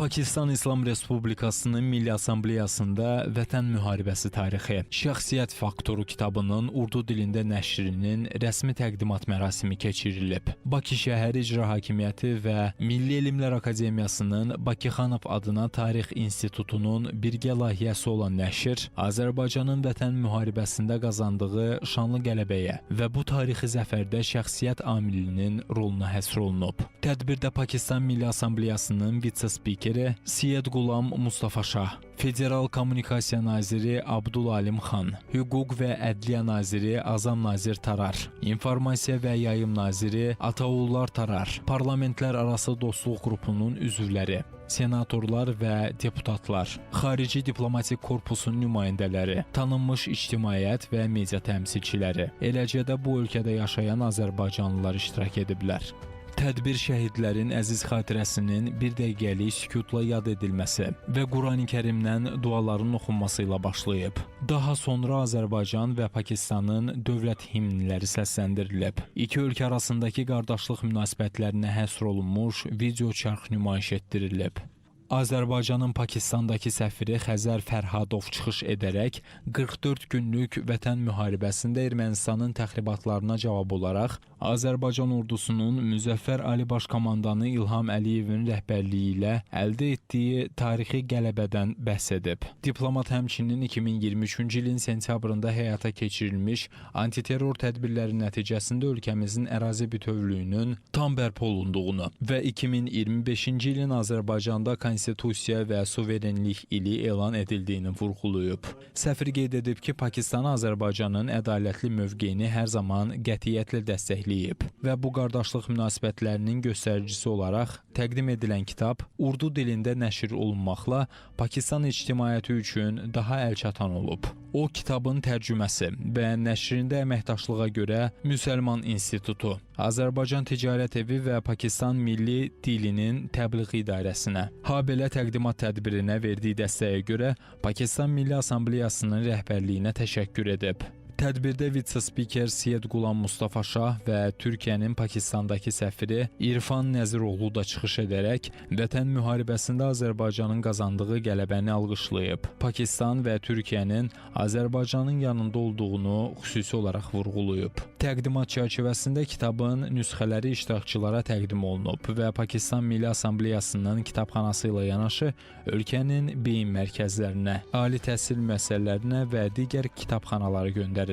Pakistan İslam Respublikasının Milli Assambleyasında Vətən müharibəsi tarixi, şəxsiyyət faktoru kitabının urdu dilində nəşrinin rəsmi təqdimat mərasimi keçirilib. Bakı Şəhər İcra Hakimiyyəti və Milli Elmlər Akademiyasının Bakıxanov adına Tarix İnstitutunun birgə layihəsi olan nəşr, Azərbaycanın Vətən müharibəsində qazandığı şanlı qələbəyə və bu tarixi zəfərdə şəxsiyyət amilinin roluna həsr olunub. Tədbirdə Pakistan Milli Assambleyasının vitse-spikeri Syed Qulam Mustafa Şah, Federal Kommunikasiya Naziri Abdulalim Xan, Hüquq və Ədliyyə Naziri Azam Nazir Tarar, İnformasiya və Yayım Naziri Ataullah Tarar, Parlamentlər Arası Dostluq Qrupunun üzvləri, senatorlar və deputatlar, xarici diplomatik korpusun nümayəndələri, tanınmış ictimaiyyət və media təmsilçiləri, eləcə də bu ölkədə yaşayan azərbaycanlılar iştirak ediblər. Tədbir şəhidlərin əziz xatirəsinin bir dəqiqəlik sükutla yad edilməsi və Qurani-Kərimdən duaların oxunması ilə başlayıb. Daha sonra Azərbaycan və Pakistanın dövlət himnləri səsləndirilib. İki ölkə arasındakı qardaşlıq münasibətlərinə həsr olunmuş video çarx nümayiş etdirilib. Azərbaycanın Pakistandakı səfiri Xəzər Fərhadov çıxış edərək 44 günlük Vətən müharibəsində Ermənistanın təxribatlarına cavab olaraq Azərbaycan ordusunun Müzəffər Ali Başkomandanı İlham Əliyevin rəhbərliyi ilə əldə etdiyi tarixi qələbədən bəhs edib. Diplomat həmçinin 2023-cü ilin sentyabrında həyata keçirilmiş antiterror tədbirləri nəticəsində ölkəmizin ərazi bütövlüyünün tam bərpa olunduğunu və 2025-ci ilin Azərbaycanda konstitusiya və suverenlik ili elan edildiyini vurğulayıb. Səfir qeyd edib ki, Pakistan Azərbaycanın ədalətli mövqeyini hər zaman qətiyyətlə dəstəkləyib və bu qardaşlıq münasibətlərinin göstəricisi olaraq təqdim edilən kitab urdu dilində nəşr olunmaqla Pakistan ictimaiyyəti üçün daha əlçatan olub. O, kitabın tərcüməsi və nəşrində əməkdaşlığa görə Müsəlman İnstitutu, Azərbaycan Ticarət Evi və Pakistan Milli Dilinin Təbliğ İdarəsinə, habelə təqdimat tədbirinə verdiyi dəstəyə görə Pakistan Milli Assambleyasının rəhbərliyinə təşəkkür edib. Tədbirdə vitse-spiker Syed Qulam Mustafa Şah və Türkiyənin Pakistandakı səfiri İrfan Nəziroğlu da çıxış edərək Vətən müharibəsində Azərbaycanın qazandığı qələbəni alqışlayıb. Pakistan və Türkiyənin Azərbaycanın yanında olduğunu xüsusi olaraq vurğulayıb. Təqdimat çərçivəsində kitabın nüsxələri iştirakçılara təqdim olunub və Pakistan Milli Assambleyasının kitabxanası ilə yanaşı ölkənin beyin mərkəzlərinə, ali təhsil müəssisələrinə və digər kitabxanalara göndərilib.